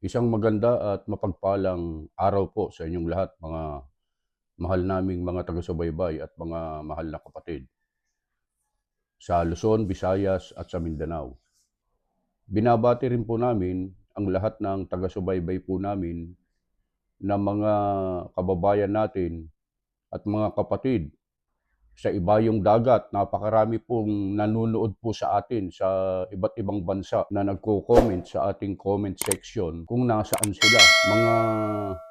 Isang maganda at mapagpalang araw po sa inyong lahat, mga mahal naming mga taga-subaybay at mga mahal na kapatid sa Luzon, Visayas at sa Mindanao. Binabati rin po namin ang lahat ng taga-subaybay po namin na mga kababayan natin at mga kapatid sa ibayong dagat. Napakarami pong nanonood po sa atin sa iba't ibang bansa na nagko-comment sa ating comment section kung nasaan sila. Mga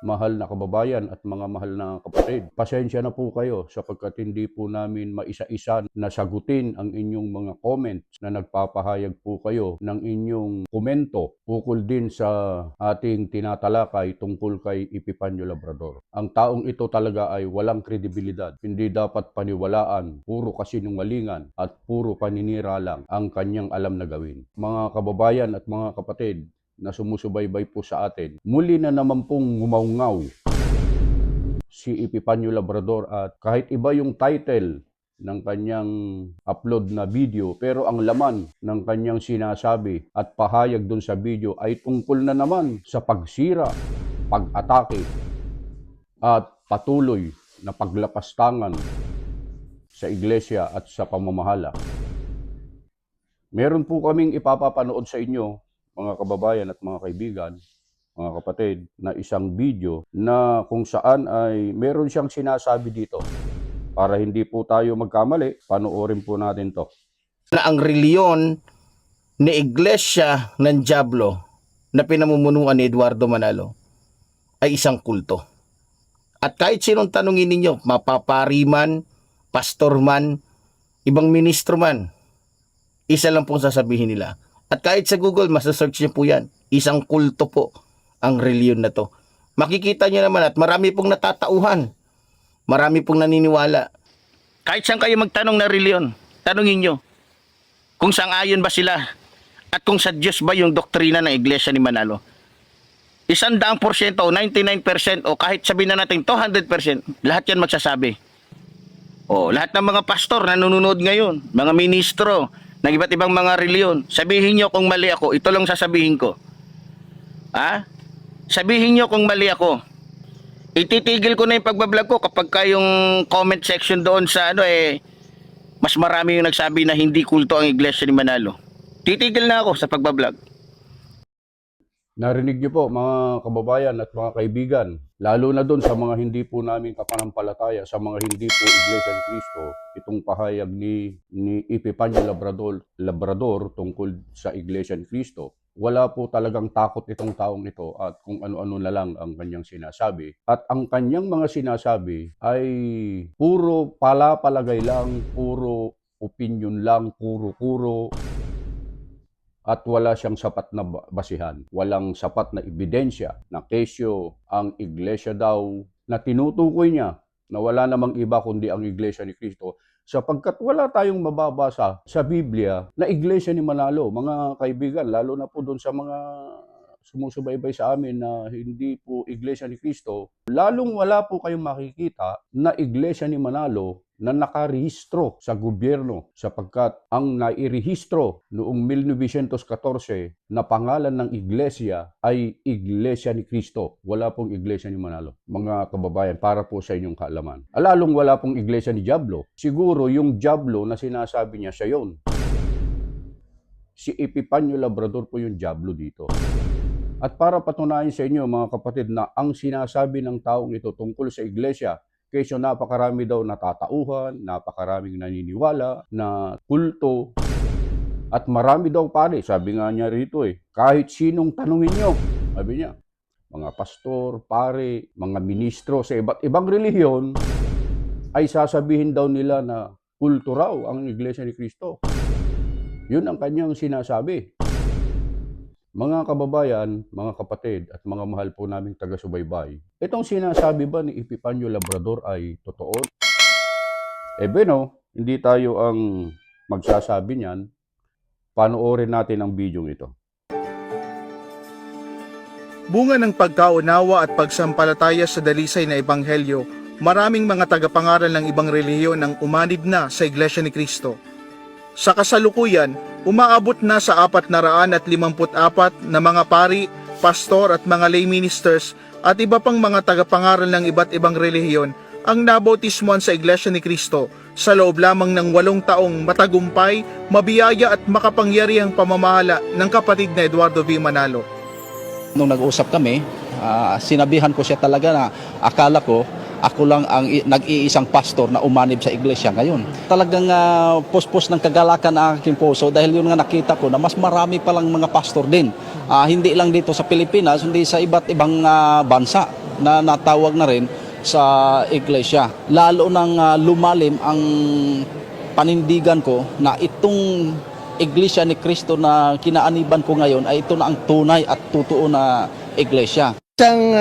mahal na kababayan at mga mahal na kapatid, pasensya na po kayo sapagkat hindi po namin maisa-isa na sagutin ang inyong mga comments na nagpapahayag po kayo ng inyong komento ukol din sa ating tinatalakay tungkol kay Epifanio Labrador. Ang taong ito talaga ay walang kredibilidad, hindi dapat paniwalaan, puro kasinungalingan at puro paninira lang ang kanyang alam na gawin. Mga kababayan at mga kapatid na sumusubaybay po sa atin, muli na naman pong ngumaungaw si Epifanio Labrador at kahit iba yung title ng kanyang upload na video, pero ang laman ng kanyang sinasabi at pahayag dun sa video ay tungkol na naman sa pagsira, pag-atake at patuloy na paglapastangan sa iglesia at sa pamamahala. Meron po kaming ipapapanood sa inyo, mga kababayan at mga kaibigan, mga kapatid, na isang video na kung saan ay meron siyang sinasabi dito. Para hindi po tayo magkamali, panoorin po natin to. Na ang reliyon ni Iglesia ng Diablo na pinamumunuan ni Eduardo Manalo ay isang kulto. At kahit sinong tanungin ninyo, mapapari man, pastor man, ibang ministro man, isa lang pong sasabihin nila. At kahit sa Google, masasearch niyo po yan. Isang kulto po ang reliyon na to. Makikita niyo naman at marami pong natatauhan. Marami pong naniniwala. Kahit saan kayo magtanong na reliyon, tanungin nyo kung sang-ayon ba sila at kung sa Diyos ba yung doktrina ng Iglesia ni Manalo. 100% o 99% o kahit sabihin na natin 200%, lahat yan magsasabi. O, lahat ng mga pastor na nanonood ngayon, mga ministro ng iba't ibang mga reliyon, sabihin nyo kung mali ako, ito lang sasabihin ko. Ha? Sabihin nyo kung mali ako. Ititigil ko na yung pagbablog ko kapag yung comment section doon sa mas marami yung nagsabi na hindi kulto ang Iglesia ni Manalo. Titigil na ako sa pagbablog. Narinig niyo po, mga kababayan at mga kaibigan, lalo na doon sa mga hindi po namin kapanampalataya, sa mga hindi po Iglesia ni Cristo, itong pahayag ni Epifanio Labrador tungkol sa Iglesia ni Cristo. Wala po talagang takot itong taong ito at kung ano-ano na lang ang kanyang sinasabi. At ang kanyang mga sinasabi ay puro palapalagay lang, puro opinion lang, kuro-kuro, at wala siyang sapat na basihan. Walang sapat na ebidensya na kesyo ang iglesia daw na tinutukoy niya na wala namang iba kundi ang Iglesia ni Cristo, sapagkat wala tayong mababasa sa Biblia na Iglesia ni Manalo. Mga kaibigan, lalo na po doon sa mga sumusubaybay sa amin na hindi po Iglesia ni Cristo, lalong wala po kayong makikita na Iglesia ni Manalo na nakarehistro sa gobyerno, sapagkat ang nairehistro noong 1914 na pangalan ng iglesia ay Iglesia ni Cristo. Wala pong Iglesia ni Manalo. Mga kababayan, para po sa inyong kaalaman. Alalong wala pong Iglesia ni Diablo. Siguro yung Diablo na sinasabi niya, siya yun. Si Epifanio Labrador po yung Diablo dito. At para patunayan sa inyo, mga kapatid, na ang sinasabi ng taong ito tungkol sa iglesia, kesyo napakarami daw natatauhan, napakaraming naniniwala na kulto, at marami daw pare, sabi nga niya rito kahit sinong tanungin nyo, sabi niya, mga pastor, pare, mga ministro sa iba't ibang relihiyon, ay sasabihin daw nila na kulto raw ang Iglesia ni Cristo. Yun ang kanyang sinasabi. Mga kababayan, mga kapatid at mga mahal po naming taga-subaybay, itong sinasabi ba ni Epifanio Labrador ay totoo? Hindi tayo ang magsasabi niyan. Panoorin natin ang video ito. Bunga ng pagkaunawa at pagsampalataya sa dalisay na ebanghelyo, maraming mga tagapangaral ng ibang relihiyon ang umanib na sa Iglesia ni Cristo. Sa kasalukuyan, umaabot na sa 454 na mga pari, pastor at mga lay ministers at iba pang mga tagapangaral ng iba't ibang relihiyon ang nabautismuhan sa Iglesia ni Cristo sa loob lamang ng 8 taong matagumpay, mabiyaya at makapangyarihang pamamahala ng kapatid na Eduardo V. Manalo. Nung nag-usap kami, sinabihan ko siya talaga na akala ko ako lang ang nag-iisang pastor na umanib sa iglesia ngayon. Talagang puspos ng kagalakan ang aking puso dahil yun nga nakita ko na mas marami palang mga pastor din. Hindi lang dito sa Pilipinas, hindi sa iba't ibang bansa na natawag na rin sa iglesia. Lalo nang lumalim ang panindigan ko na itong iglesia ni Cristo na kinaaniban ko ngayon ay ito na ang tunay at totoo na iglesia. Isang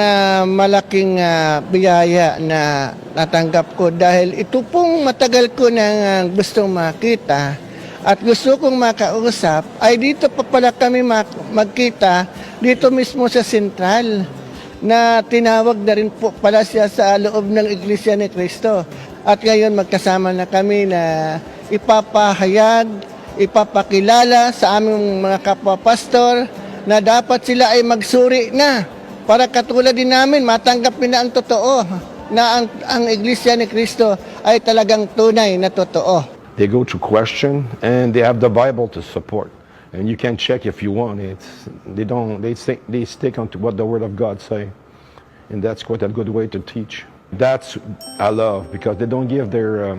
malaking biyaya na natanggap ko dahil ito pong matagal ko nang gustong makita at gusto kong makausap ay dito pa pala kami magkita dito mismo sa Sentral na tinawag na rin po pala siya sa loob ng Iglesia ni Cristo. At ngayon magkasama na kami na ipapahayag, ipapakilala sa aming mga kapwa-pastor na dapat sila ay magsuri na para katulad din namin matanggapin na ang totoo na ang Iglesia ni Cristo ay talagang tunay na totoo. They go to question and they have the Bible to support. And you can check if you want. They stick on to what the Word of God say. And that's quite a good way to teach. That's I love because they don't give their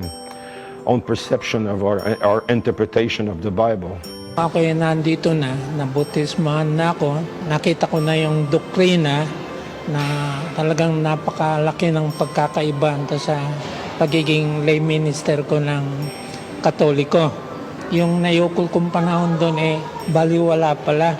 own perception of our interpretation of the Bible. Ako ay nandito na, nabutismahan na ako, nakita ko na yung doktrina na talagang napakalaki ng pagkakaiba sa pagiging lay minister ko ng Katoliko. Yung nayukol kong panahon doon baliwala pala.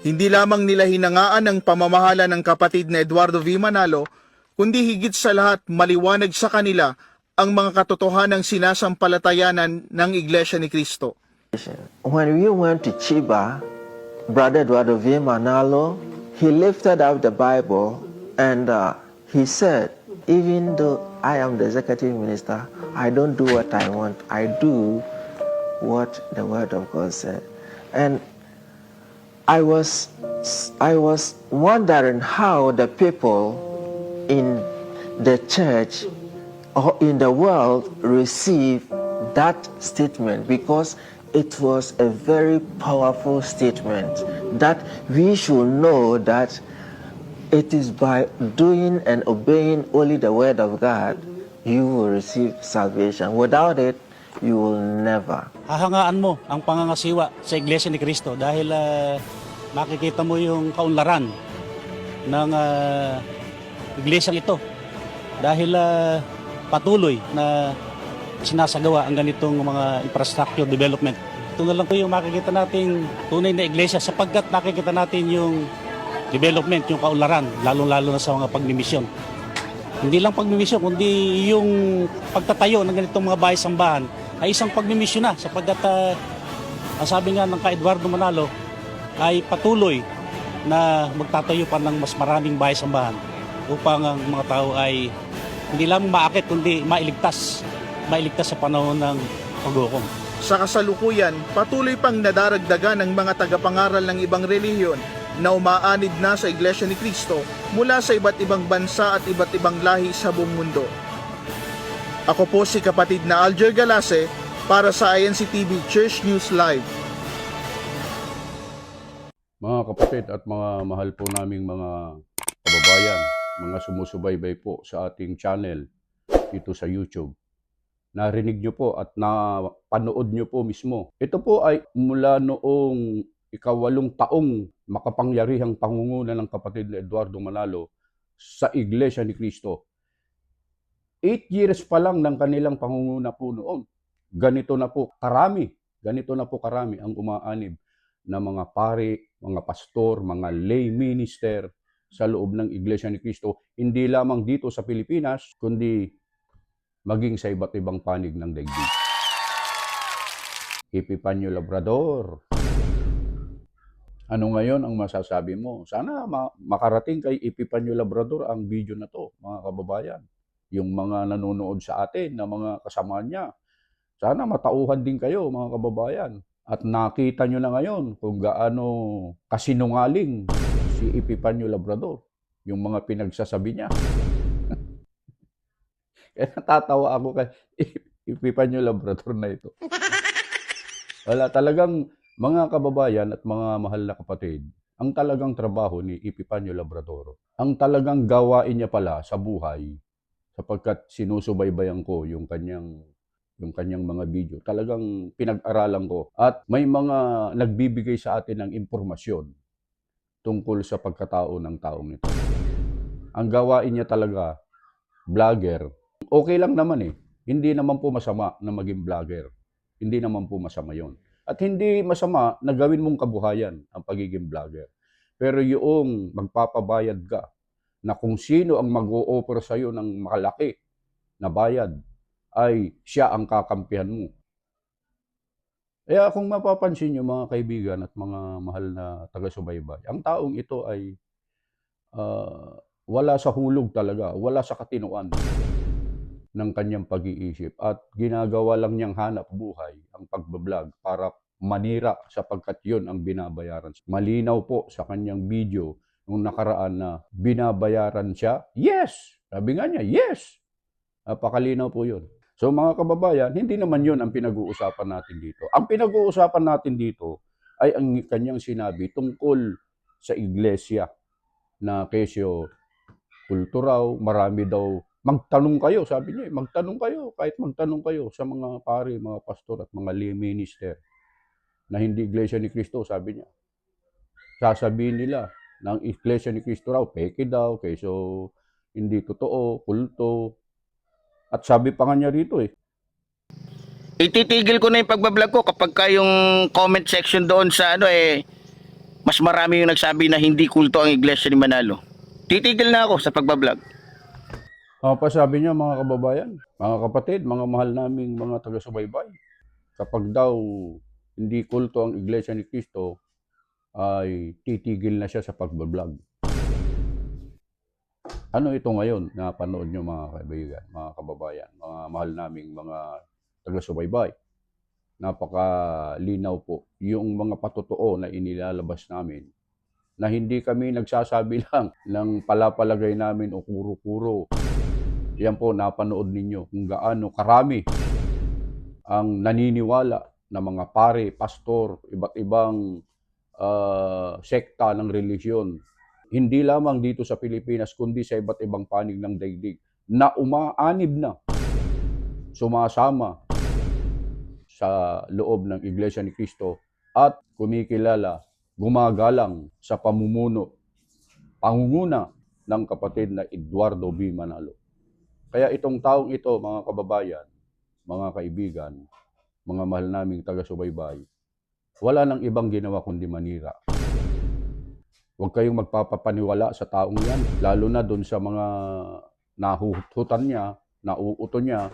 Hindi lamang nila hinangaan ang pamamahala ng kapatid na Eduardo V. Manalo, kundi higit sa lahat maliwanag sa kanila ang mga katotohanang sinasampalatayanan ng Iglesia ni Cristo. When we went to Chiba, Brother Eduardo V. Manalo, he lifted up the Bible and he said, even though I am the executive minister, I don't do what I want. I do what the Word of God said. And I was wondering how the people in the church or in the world receive that statement, because it was a very powerful statement that we should know that it is by doing and obeying only the Word of God you will receive salvation. Without it, you will never. Hahangaan mo ang pangangasiwa sa Iglesia ni Cristo dahil makikita mo yung kaunlaran ng iglesyang ito dahil patuloy na sinasagawa ang ganitong mga infrastructure development. Ito na lang po yung makikita nating tunay na iglesia sapagkat nakikita natin yung development, yung kaunlaran, lalo-lalo na sa mga pagmimisyon. Hindi lang pagmimisyon, kundi yung pagtatayo ng ganitong mga bahay-sambahan ay isang pagmimisyon na sapagkat ang sabi nga ng ka Eduardo Manalo ay patuloy na magtatayo pa ng mas maraming bahay-sambahan upang ang mga tao ay hindi lang maakit kundi mailigtas sa panahon ng paghukom. Sa kasalukuyan, patuloy pang nadaragdagan ng mga tagapangaral ng ibang relihiyon na umaanid na sa Iglesia ni Cristo mula sa iba't ibang bansa at iba't ibang lahi sa buong mundo. Ako po si kapatid na Alger Galase para sa INC TV Church News Live. Mga kapatid at mga mahal po naming mga kababayan, mga sumusubaybay po sa ating channel dito sa YouTube. Narinig nyo po at napanood nyo po mismo. Ito po ay mula noong 8 taong makapangyarihang pangunguna ng kapatid na Eduardo Manalo sa Iglesia ni Cristo. 8 years pa lang ng kanilang pangunguna po noon. Ganito na po karami ang umaanib na mga pari, mga pastor, mga lay minister sa loob ng Iglesia ni Cristo. Hindi lamang dito sa Pilipinas, kundi maging sa iba't ibang panig ng daigdig. Epipanyo Labrador. Ano ngayon ang masasabi mo? Sana makarating kay Epipanyo Labrador ang video na to, mga kababayan. Yung mga nanonood sa atin na mga kasama niya. Sana matauhan din kayo, mga kababayan. At nakita nyo na ngayon kung gaano kasinungaling si Epifanio Labrador, yung mga pinagsasabi niya. Kaya natatawa ako kay Epifanio Labrador na ito. Wala talagang, mga kababayan at mga mahal na kapatid, ang talagang trabaho ni Epifanio Labrador, ang talagang gawain niya pala sa buhay, sapagkat sinusubaybayan ko yung kanyang mga video. Talagang pinag-aralan ko at may mga nagbibigay sa atin ng impormasyon tungkol sa pagkatao ng taong ito. Ang gawain niya talaga, vlogger, okay lang naman eh. Hindi naman po masama na maging vlogger. Hindi naman po masama yon. At hindi masama na gawin mong kabuhayan ang pagiging vlogger. Pero yung magpapabayad ka na kung sino ang mag-o-offer sa iyo ng malaki na bayad ay siya ang kakampihan mo. Kaya kung mapapansin niyo mga kaibigan at mga mahal na taga-subaybay, ang taong ito ay wala sa hulog talaga, wala sa katinuan ng kanyang pag-iisip at ginagawa lang niyang hanap buhay ang pagbablog para manira sapagkat yun ang binabayaran. Malinaw po sa kanyang video nung nakaraan na binabayaran siya. Yes! Sabi nga niya, yes! Napakalinaw po yun. So mga kababayan, hindi naman yun ang pinag-uusapan natin dito. Ang pinag-uusapan natin dito ay ang kanyang sinabi tungkol sa iglesia na kesyo kulto raw, marami daw. Magtanong kayo, sabi niya, magtanong kayo, kahit magtanong kayo sa mga pari, mga pastor at mga lay minister na hindi iglesia ni Cristo, sabi niya. Sasabihin nila na ang iglesia ni Cristo raw, peke daw, kesyo hindi totoo, kulto. At sabi pa nga niya rito Ititigil ko na yung pagbablog ko kapag yung comment section doon sa mas marami yung nagsabi na hindi kulto ang iglesia ni Manalo. Titigil na ako sa pagbablog. Pasabi niya mga kababayan, mga kapatid, mga mahal naming mga taga-subaybay, kapag daw hindi kulto ang iglesia ni Cristo, ay titigil na siya sa pagbablog. Ano ito ngayon na panood niyo mga kaibigan, mga kababayan, mga mahal naming mga taga-subaybay? Napakalinaw po yung mga patotoo na inilalabas namin na hindi kami nagsasabi lang ng palapalagay namin o kuro-kuro. Yan po, napanood ninyo kung gaano karami ang naniniwala na mga pare, pastor, iba't ibang sekta ng relihiyon. Hindi lamang dito sa Pilipinas, kundi sa iba't ibang panig ng daigdig na umaanib na sumasama sa loob ng Iglesia ni Cristo at kumikilala, gumagalang sa pangunguna ng kapatid na Eduardo B. Manalo. Kaya itong taong ito, mga kababayan, mga kaibigan, mga mahal naming taga-subaybay, wala nang ibang ginawa kundi manira. Huwag kayong magpapapaniwala sa taong yan, lalo na doon sa mga nahuhutan niya, nauuto niya,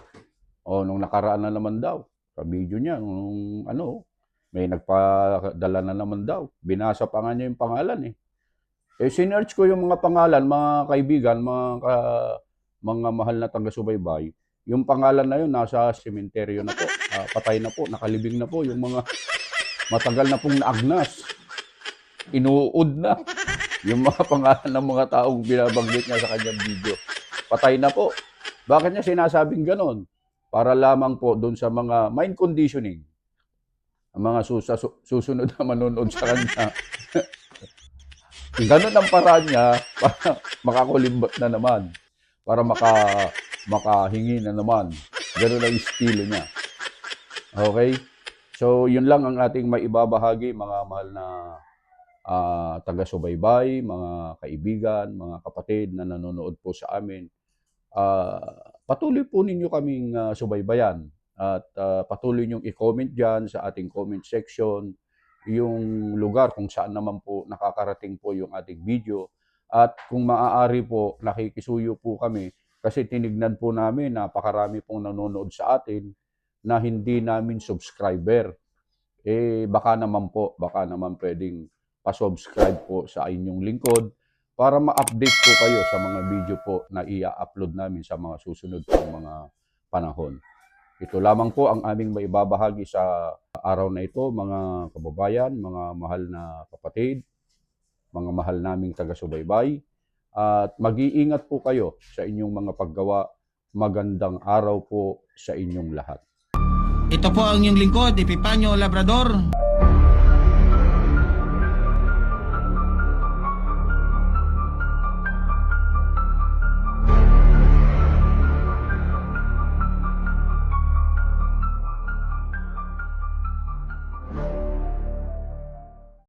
o nung nakaraan na naman daw, sa video niya, nung may nagpadala na naman daw. Binasa pa nga niya yung pangalan sinearch ko yung mga pangalan, mga kaibigan, mga mahal na taga-subaybay, yung pangalan na yun nasa sementeryo na po, patay na po, nakalibing na po, yung mga matagal na pong naagnas, inuud na, yung mga pangalan ng mga taong binabanggit niya sa kanyang video, patay na po. Bakit niya sinasabing ganon? Para lamang po doon sa mga mind conditioning, ang mga susunod na manonood sa kanya. Ganon ang paraan niya para makakulimbat na naman. Para makahingi na naman. Gano'n ang estilo niya. Okay? So, yun lang ang ating maibabahagi, mga mahal na taga-subaybay, mga kaibigan, mga kapatid na nanonood po sa amin. Patuloy po ninyo kaming subaybayan at patuloy niyong i-comment dyan sa ating comment section yung lugar kung saan naman po nakakarating po yung ating video. At kung maaari po, nakikisuyo po kami kasi tinignan po namin napakarami pong nanonood sa atin na hindi namin subscriber. Baka naman pwedeng pa-subscribe po sa inyong lingkod para ma-update po kayo sa mga video po na i-upload namin sa mga susunod pang mga panahon. Ito lamang po ang aming maibabahagi sa araw na ito, mga kababayan, mga mahal na kapatid, mga mahal naming taga-subaybay. At mag-iingat po kayo sa inyong mga paggawa. Magandang araw po sa inyong lahat. Ito po ang inyong lingkod, Epipanyo Labrador.